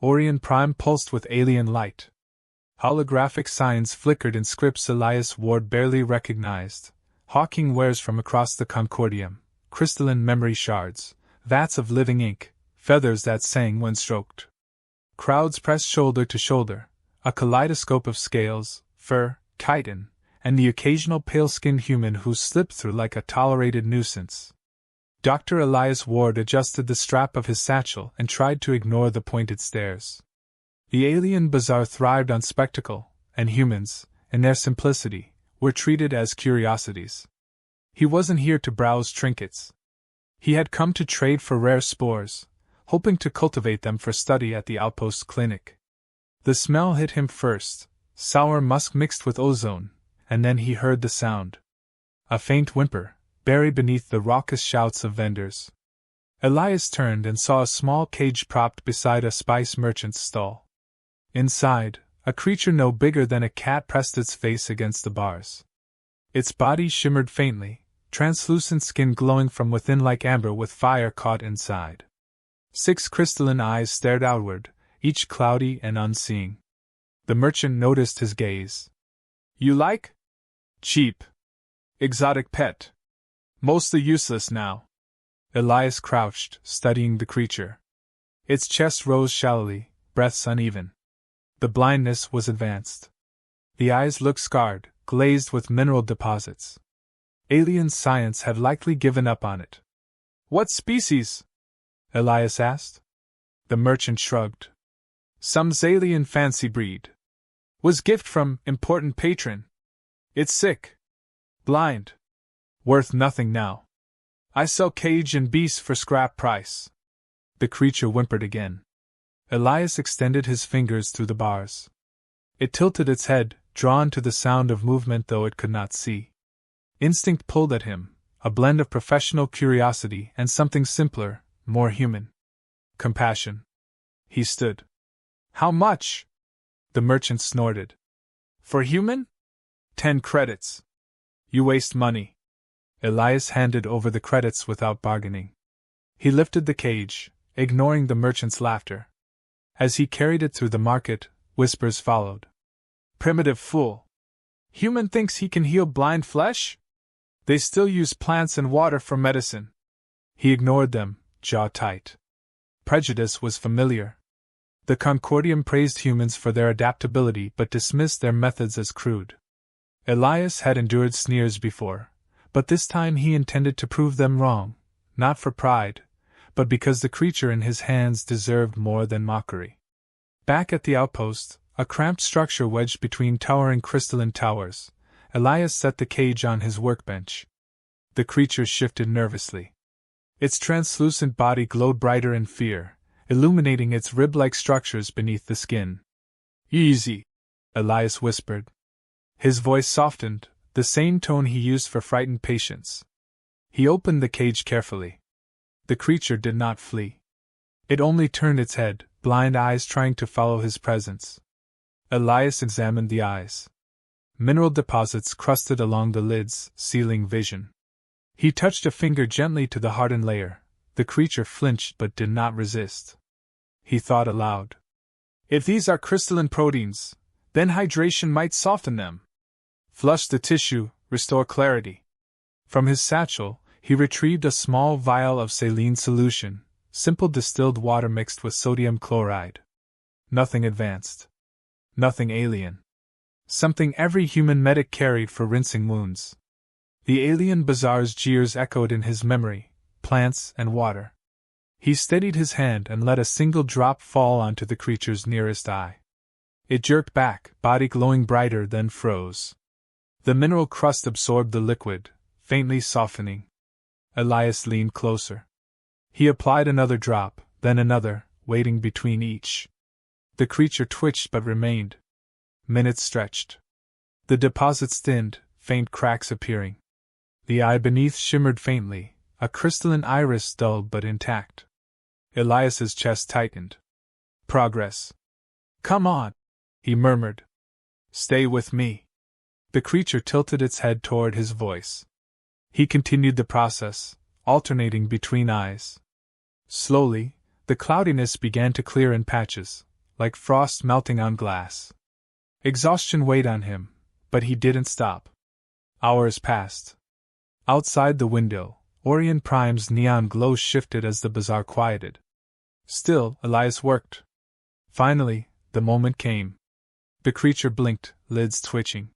Orion Prime pulsed with alien light. Holographic signs flickered in scripts Elias Ward barely recognized. Hawking wares from across the Concordium, crystalline memory shards, vats of living ink, feathers that sang when stroked. Crowds pressed shoulder to shoulder, a kaleidoscope of scales, fur, chitin, and the occasional pale-skinned human who slipped through like a tolerated nuisance. Dr. Elias Ward adjusted the strap of his satchel and tried to ignore the pointed stares. The alien bazaar thrived on spectacle, and humans, in their simplicity, were treated as curiosities. He wasn't here to browse trinkets. He had come to trade for rare spores, hoping to cultivate them for study at the outpost clinic. The smell hit him first, sour musk mixed with ozone, and then he heard the sound. A faint whimper, buried beneath the raucous shouts of vendors. Elias turned and saw a small cage propped beside a spice merchant's stall. Inside, a creature no bigger than a cat pressed its face against the bars. Its body shimmered faintly, translucent skin glowing from within like amber with fire caught inside. 6 crystalline eyes stared outward, each cloudy and unseeing. The merchant noticed his gaze. "You like? Cheap. Exotic pet. Mostly useless now." Elias crouched, studying the creature. Its chest rose shallowly, breaths uneven. The blindness was advanced. The eyes looked scarred, glazed with mineral deposits. Alien science had likely given up on it. "What species?" Elias asked. The merchant shrugged. "Some Zalian fancy breed. Was gift from important patron. It's sick. Blind. Worth nothing now. I sell cage and beast for scrap price." The creature whimpered again. Elias extended his fingers through the bars. It tilted its head, drawn to the sound of movement though it could not see. Instinct pulled at him, a blend of professional curiosity and something simpler, more human. Compassion. He stood. "How much?" The merchant snorted. "For human? 10 credits. You waste money." Elias handed over the credits without bargaining. He lifted the cage, ignoring the merchant's laughter. As he carried it through the market, whispers followed. "Primitive fool. Human thinks he can heal blind flesh? They still use plants and water for medicine." He ignored them, jaw tight. Prejudice was familiar. The Concordium praised humans for their adaptability but dismissed their methods as crude. Elias had endured sneers before, but this time he intended to prove them wrong, not for pride, but because the creature in his hands deserved more than mockery. Back at the outpost, a cramped structure wedged between towering crystalline towers, Elias set the cage on his workbench. The creature shifted nervously. Its translucent body glowed brighter in fear, illuminating its rib-like structures beneath the skin. "Easy," Elias whispered. His voice softened, the same tone he used for frightened patients. He opened the cage carefully. The creature did not flee. It only turned its head, blind eyes trying to follow his presence. Elias examined the eyes. Mineral deposits crusted along the lids, sealing vision. He touched a finger gently to the hardened layer. The creature flinched but did not resist. He thought aloud. "If these are crystalline proteins, then hydration might soften them. Flush the tissue, restore clarity." From his satchel, he retrieved a small vial of saline solution, simple distilled water mixed with sodium chloride. Nothing advanced. Nothing alien. Something every human medic carried for rinsing wounds. The alien bazaar's jeers echoed in his memory, plants and water. He steadied his hand and let a single drop fall onto the creature's nearest eye. It jerked back, body glowing brighter, then froze. The mineral crust absorbed the liquid, faintly softening. Elias leaned closer. He applied another drop, then another, waiting between each. The creature twitched but remained. Minutes stretched. The deposits thinned, faint cracks appearing. The eye beneath shimmered faintly, a crystalline iris dulled but intact. Elias's chest tightened. "Progress. Come on," he murmured. "Stay with me." The creature tilted its head toward his voice. He continued the process, alternating between eyes. Slowly, the cloudiness began to clear in patches, like frost melting on glass. Exhaustion weighed on him, but he didn't stop. Hours passed. Outside the window, Orion Prime's neon glow shifted as the bazaar quieted. Still, Elias worked. Finally, the moment came. The creature blinked, lids twitching.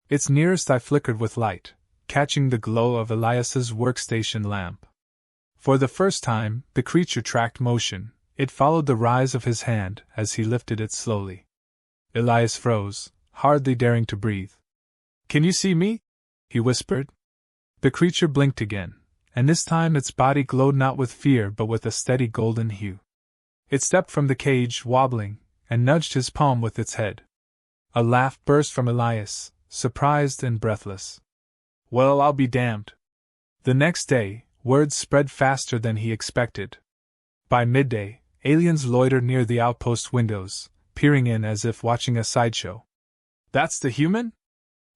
Its nearest eye flickered with light, catching the glow of Elias's workstation lamp. For the first time, the creature tracked motion. It followed the rise of his hand as he lifted it slowly. Elias froze, hardly daring to breathe. "Can you see me?" he whispered. The creature blinked again, and this time its body glowed not with fear but with a steady golden hue. It stepped from the cage, wobbling, and nudged his palm with its head. A laugh burst from Elias, surprised and breathless. "Well, I'll be damned." The next day, word spread faster than he expected. By midday, aliens loitered near the outpost windows, peering in as if watching a sideshow. "That's the human?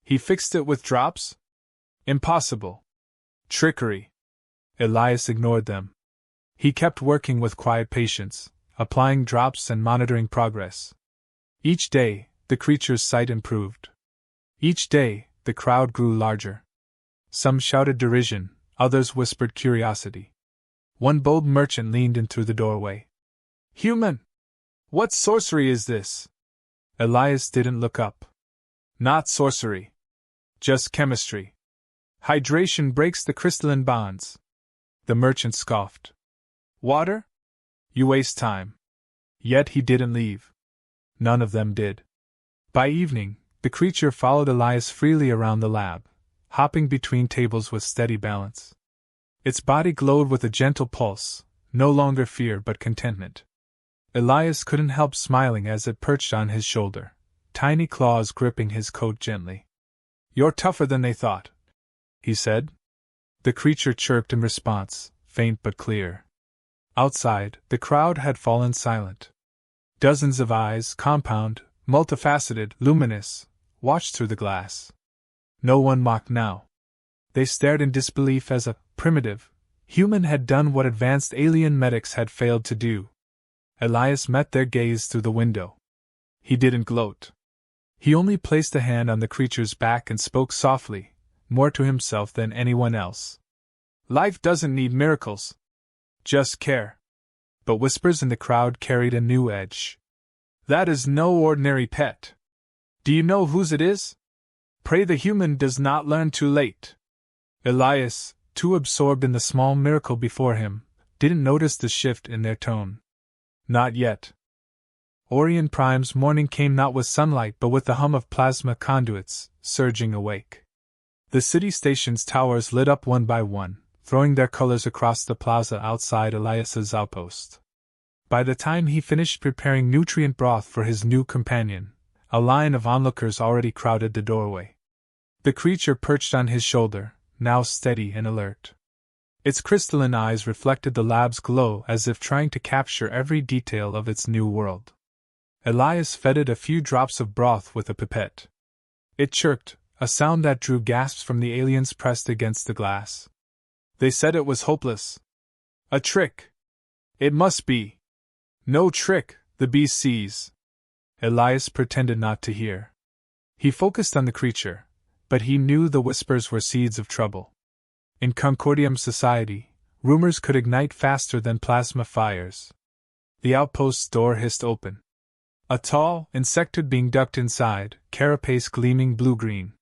He fixed it with drops? Impossible. Trickery." Elias ignored them. He kept working with quiet patience, applying drops and monitoring progress. Each day, the creature's sight improved. Each day, the crowd grew larger. Some shouted derision, others whispered curiosity. One bold merchant leaned in through the doorway. "Human! What sorcery is this?" Elias didn't look up. "Not sorcery. Just chemistry. Hydration breaks the crystalline bonds." The merchant scoffed. "Water? You waste time." Yet he didn't leave. None of them did. By evening, the creature followed Elias freely around the lab, hopping between tables with steady balance. Its body glowed with a gentle pulse, no longer fear but contentment. Elias couldn't help smiling as it perched on his shoulder, tiny claws gripping his coat gently. "You're tougher than they thought," he said. The creature chirped in response, faint but clear. Outside, the crowd had fallen silent. Dozens of eyes, compound, multifaceted, luminous, watched through the glass. No one mocked now. They stared in disbelief as a primitive human had done what advanced alien medics had failed to do. Elias met their gaze through the window. He didn't gloat. He only placed a hand on the creature's back and spoke softly, more to himself than anyone else. "Life doesn't need miracles. Just care." But whispers in the crowd carried a new edge. "That is no ordinary pet. Do you know whose it is? Pray the human does not learn too late." Elias, too absorbed in the small miracle before him, didn't notice the shift in their tone. Not yet. Orion Prime's morning came not with sunlight but with the hum of plasma conduits, surging awake. The city station's towers lit up one by one, throwing their colors across the plaza outside Elias's outpost. By the time he finished preparing nutrient broth for his new companion, a line of onlookers already crowded the doorway. The creature perched on his shoulder, now steady and alert. Its crystalline eyes reflected the lab's glow as if trying to capture every detail of its new world. Elias fed it a few drops of broth with a pipette. It chirped, a sound that drew gasps from the aliens pressed against the glass. They said it was hopeless. A trick. It must be. No trick, the beast sees. Elias pretended not to hear. He focused on the creature, but he knew the whispers were seeds of trouble. In Concordium society, rumors could ignite faster than plasma fires. The outpost's door hissed open. A tall insectoid being ducked inside, carapace gleaming blue-green.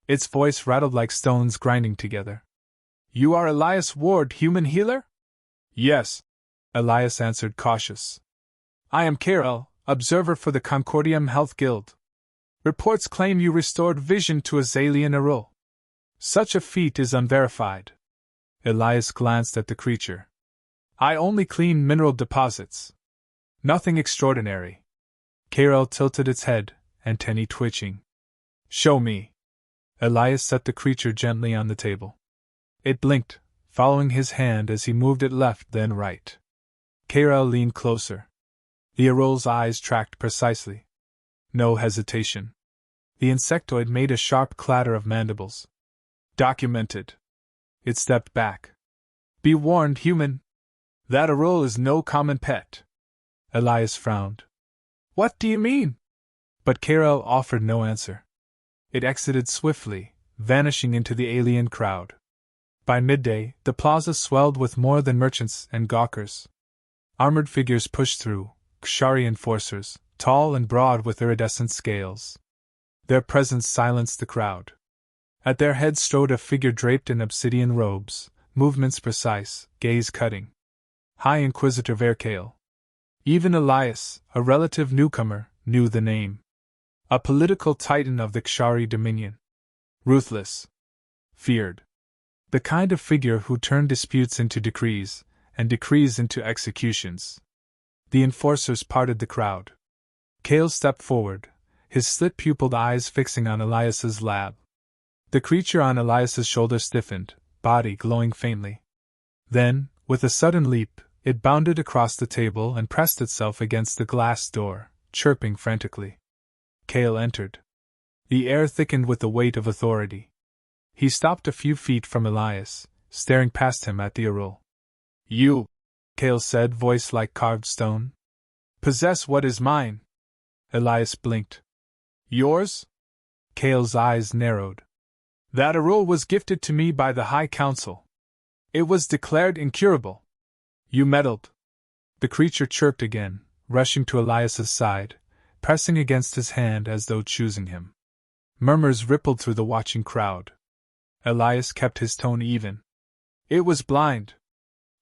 Its voice rattled like stones grinding together. "You are Elias Ward, human healer?" "Yes," Elias answered, cautious. "I am Carol, observer for the Concordium Health Guild. Reports claim you restored vision to Azalea Nerul. Such a feat is unverified." Elias glanced at the creature. "I only clean mineral deposits. Nothing extraordinary." Carol tilted its head, antennae twitching. "Show me." Elias set the creature gently on the table. It blinked, following his hand as he moved it left then right. Carol leaned closer. The Arol's eyes tracked precisely. No hesitation. The insectoid made a sharp clatter of mandibles. "Documented." It stepped back. "Be warned, human. That Arol is no common pet." Elias frowned. What do you mean? But Karel offered no answer. It exited swiftly, vanishing into the alien crowd. By midday, the plaza swelled with more than merchants and gawkers. Armored figures pushed through, Kshari enforcers, tall and broad with iridescent scales. Their presence silenced the crowd. At their head strode a figure draped in obsidian robes, movements precise, gaze cutting. High Inquisitor Verkale. Even Elias, a relative newcomer, knew the name. A political titan of the Kshari dominion. Ruthless. Feared. The kind of figure who turned disputes into decrees, and decrees into executions. The enforcers parted the crowd. Kale stepped forward, his slit-pupilled eyes fixing on Elias's lab. The creature on Elias's shoulder stiffened, body glowing faintly. Then, with a sudden leap, it bounded across the table and pressed itself against the glass door, chirping frantically. Kale entered. The air thickened with the weight of authority. He stopped a few feet from Elias, staring past him at the Arul. You, Kale said, voice like carved stone, possess what is mine. Elias blinked. Yours? Kale's eyes narrowed. That Arul was gifted to me by the High Council. It was declared incurable. You meddled. The creature chirped again, rushing to Elias's side, pressing against his hand as though choosing him. Murmurs rippled through the watching crowd. Elias kept his tone even. It was blind.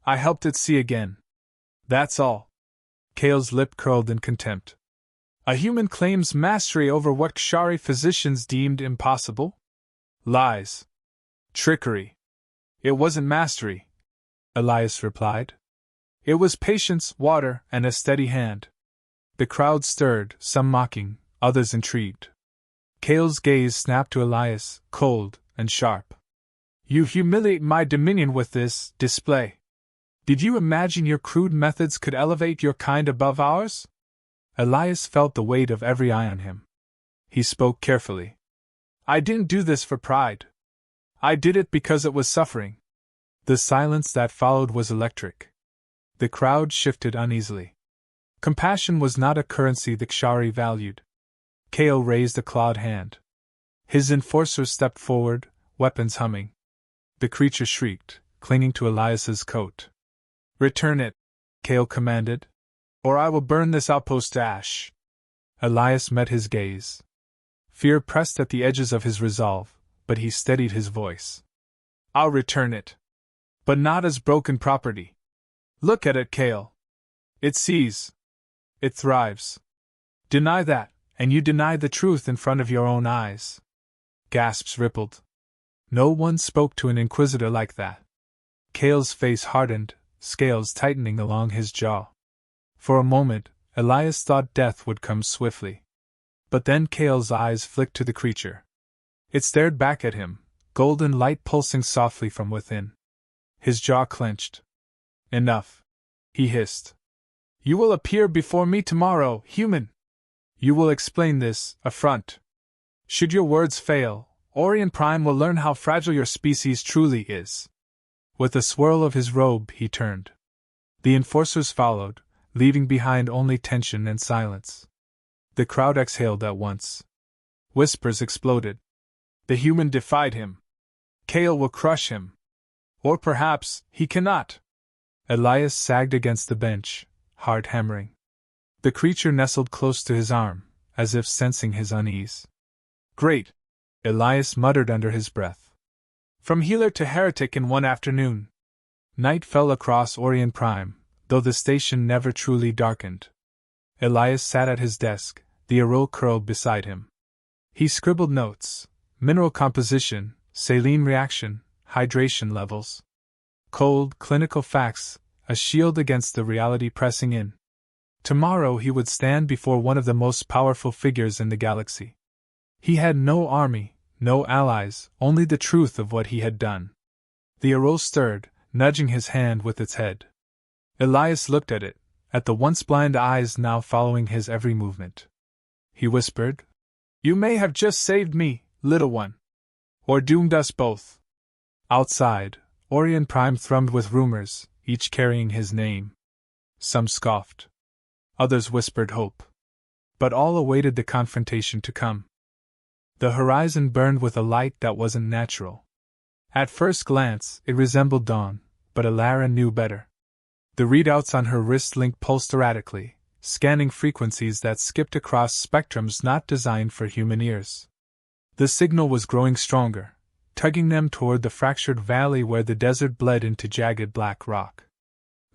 I helped it see again. That's all. Kale's lip curled in contempt. A human claims mastery over what Kshari physicians deemed impossible? Lies. Trickery. It wasn't mastery, Elias replied. It was patience, water, and a steady hand. The crowd stirred, some mocking, others intrigued. Kale's gaze snapped to Elias, cold and sharp. You humiliate my dominion with this display. Did you imagine your crude methods could elevate your kind above ours? Elias felt the weight of every eye on him. He spoke carefully. I didn't do this for pride. I did it because it was suffering. The silence that followed was electric. The crowd shifted uneasily. Compassion was not a currency the Kshari valued. Kale raised a clawed hand. His enforcers stepped forward, weapons humming. The creature shrieked, clinging to Elias's coat. Return it, Kale commanded, or I will burn this outpost to ash. Elias met his gaze. Fear pressed at the edges of his resolve, but he steadied his voice. I'll return it. But not as broken property. Look at it, Kale. It sees. It thrives. Deny that, and you deny the truth in front of your own eyes. Gasps rippled. No one spoke to an inquisitor like that. Kale's face hardened, scales tightening along his jaw. For a moment, Elias thought death would come swiftly. But then Kale's eyes flicked to the creature. It stared back at him, golden light pulsing softly from within. His jaw clenched. Enough, he hissed. You will appear before me tomorrow, human. You will explain this affront. Should your words fail, Orion Prime will learn how fragile your species truly is. With a swirl of his robe, he turned. The enforcers followed, leaving behind only tension and silence. The crowd exhaled at once. Whispers exploded. The human defied him. Kale will crush him. Or perhaps, he cannot. Elias sagged against the bench, heart hammering. The creature nestled close to his arm, as if sensing his unease. Great, Elias muttered under his breath. From healer to heretic in one afternoon. Night fell across Orion Prime, though the station never truly darkened. Elias sat at his desk, the Arul curled beside him. He scribbled notes: mineral composition, saline reaction, hydration levels. Cold, clinical facts, a shield against the reality pressing in. Tomorrow he would stand before one of the most powerful figures in the galaxy. He had no army, no allies, only the truth of what he had done. The Arul stirred, nudging his hand with its head. Elias looked at it, at the once blind eyes now following his every movement. He whispered, You may have just saved me, little one. Or doomed us both. Outside, Orion Prime thrummed with rumors, each carrying his name. Some scoffed. Others whispered hope. but all awaited the confrontation to come. The horizon burned with a light that wasn't natural. At first glance, it resembled dawn, but Alara knew better. The readouts on her wrist link pulsed erratically, scanning frequencies that skipped across spectrums not designed for human ears. The signal was growing stronger, tugging them toward the fractured valley where the desert bled into jagged black rock.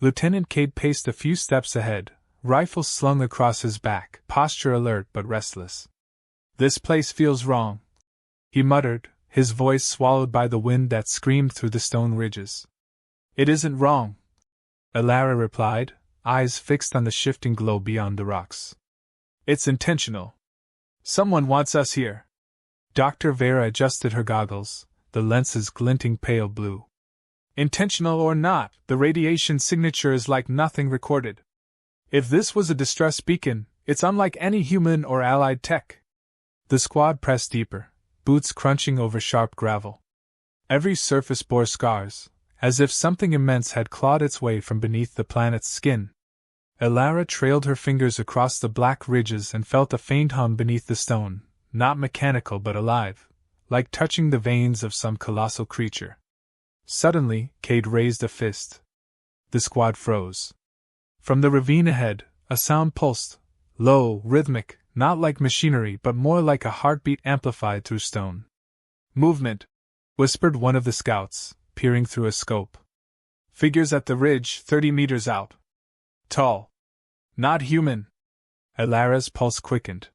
Lieutenant Cade paced a few steps ahead, rifle slung across his back, posture alert but restless. "This place feels wrong," he muttered, his voice swallowed by the wind that screamed through the stone ridges. "It isn't wrong," Alara replied, eyes fixed on the shifting glow beyond the rocks. "It's intentional. Someone wants us here." Dr. Vera adjusted her goggles, the lenses glinting pale blue. "Intentional or not, the radiation signature is like nothing recorded. If this was a distress beacon, it's unlike any human or allied tech." The squad pressed deeper, boots crunching over sharp gravel. Every surface bore scars, as if something immense had clawed its way from beneath the planet's skin. Alara trailed her fingers across the black ridges and felt a faint hum beneath the stone, not mechanical but alive, like touching the veins of some colossal creature. Suddenly, Cade raised a fist. The squad froze. From the ravine ahead, a sound pulsed, low, rhythmic, not like machinery but more like a heartbeat amplified through stone. "Movement," whispered one of the scouts, peering through a scope. "Figures at the ridge 30 meters out. Tall. Not human." Alara's pulse quickened.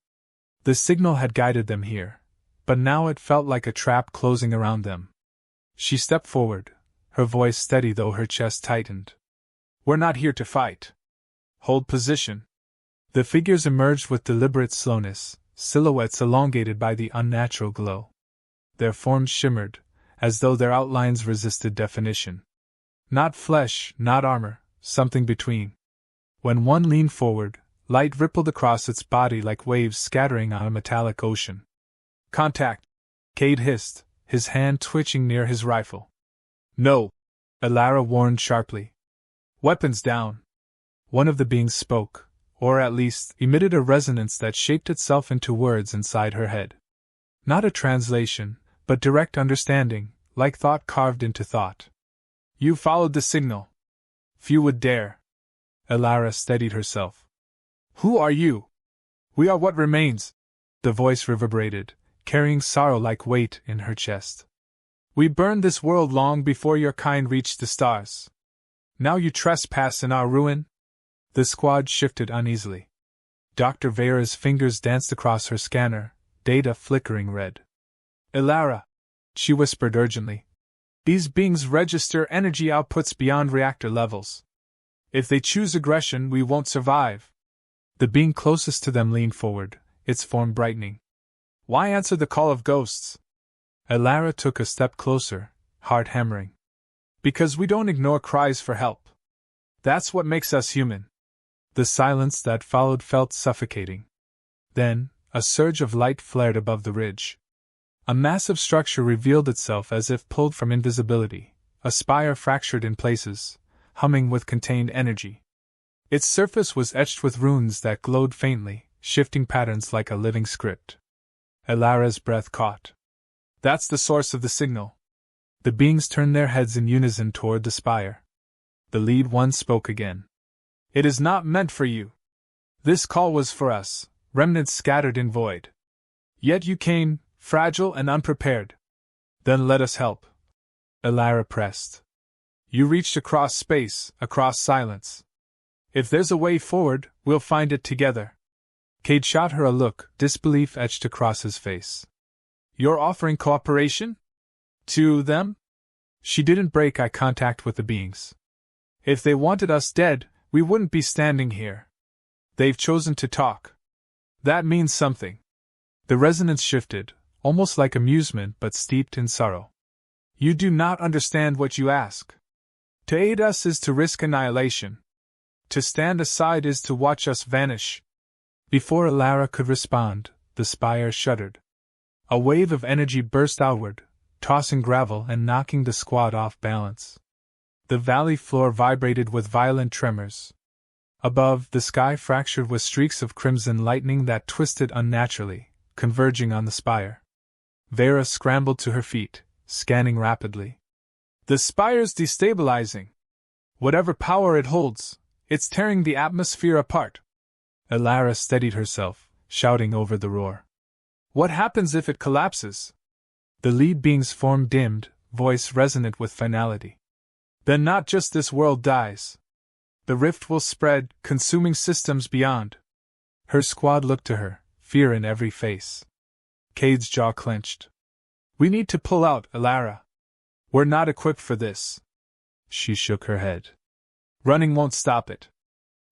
The signal had guided them here, but now it felt like a trap closing around them. She stepped forward, her voice steady though her chest tightened. "We're not here to fight. Hold position." The figures emerged with deliberate slowness, silhouettes elongated by the unnatural glow. Their forms shimmered, as though their outlines resisted definition. Not flesh, not armor, something between. When one leaned forward, light rippled across its body like waves scattering on a metallic ocean. "Contact!" Cade hissed, his hand twitching near his rifle. "No!" Alara warned sharply. "Weapons down!" One of the beings spoke, or at least emitted a resonance that shaped itself into words inside her head. Not a translation, but direct understanding, like thought carved into thought. "You followed the signal. Few would dare." Alara steadied herself. "Who are you?" "We are what remains," the voice reverberated, carrying sorrow like weight in her chest. "We burned this world long before your kind reached the stars. Now you trespass in our ruin?" The squad shifted uneasily. Dr. Vera's fingers danced across her scanner, data flickering red. "Alara," she whispered urgently, "these beings register energy outputs beyond reactor levels. If they choose aggression, we won't survive." The being closest to them leaned forward, its form brightening. "Why answer the call of ghosts?" Alara took a step closer, heart hammering. "Because we don't ignore cries for help. That's what makes us human." The silence that followed felt suffocating. Then, a surge of light flared above the ridge. A massive structure revealed itself as if pulled from invisibility, a spire fractured in places, humming with contained energy. Its surface was etched with runes that glowed faintly, shifting patterns like a living script. Alara's breath caught. "That's the source of the signal." The beings turned their heads in unison toward the spire. The lead one spoke again. "It is not meant for you. This call was for us, remnants scattered in void. Yet you came, fragile and unprepared. Then let us help." Alara pressed. "You reached across space, across silence. If there's a way forward, we'll find it together." Cade shot her a look, disbelief etched across his face. "You're offering cooperation? To them?" She didn't break eye contact with the beings. "If they wanted us dead, we wouldn't be standing here. They've chosen to talk. That means something." The resonance shifted, almost like amusement but steeped in sorrow. "You do not understand what you ask. To aid us is to risk annihilation. To stand aside is to watch us vanish." Before Alara could respond, the spire shuddered. A wave of energy burst outward, tossing gravel and knocking the squad off balance. The valley floor vibrated with violent tremors. Above, the sky fractured with streaks of crimson lightning that twisted unnaturally, converging on the spire. Vera scrambled to her feet, scanning rapidly. The spire's destabilizing. Whatever power it holds, it's tearing the atmosphere apart. Elara steadied herself, shouting over the roar. What happens if it collapses? The lead being's form dimmed, voice resonant with finality. Then not just this world dies. The rift will spread, consuming systems beyond. Her squad looked to her, fear in every face. Cade's jaw clenched. We need to pull out, Elara. We're not equipped for this. She shook her head. Running won't stop it.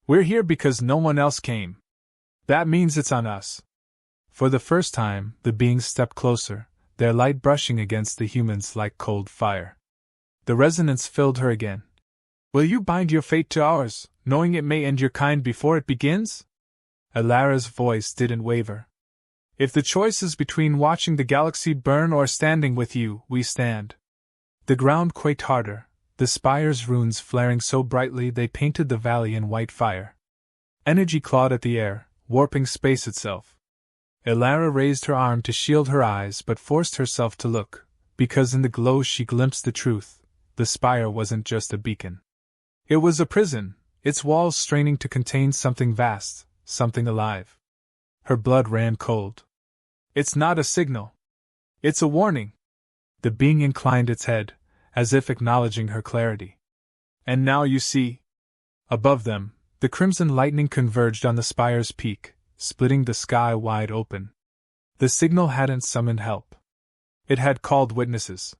We're here because no one else came. That means it's on us. For the first time, the beings stepped closer, their light brushing against the humans like cold fire. The resonance filled her again. Will you bind your fate to ours, knowing it may end your kind before it begins? Elara's voice didn't waver. If the choice is between watching the galaxy burn or standing with you, we stand. The ground quaked harder, the spire's runes flaring so brightly they painted the valley in white fire. Energy clawed at the air, warping space itself. Elara raised her arm to shield her eyes but forced herself to look, because in the glow she glimpsed the truth. The spire wasn't just a beacon. It was a prison, its walls straining to contain something vast, something alive. Her blood ran cold. It's not a signal. It's a warning. The being inclined its head, as if acknowledging her clarity. And now you see. Above them, the crimson lightning converged on the spire's peak, splitting the sky wide open. The signal hadn't summoned help. It had called witnesses.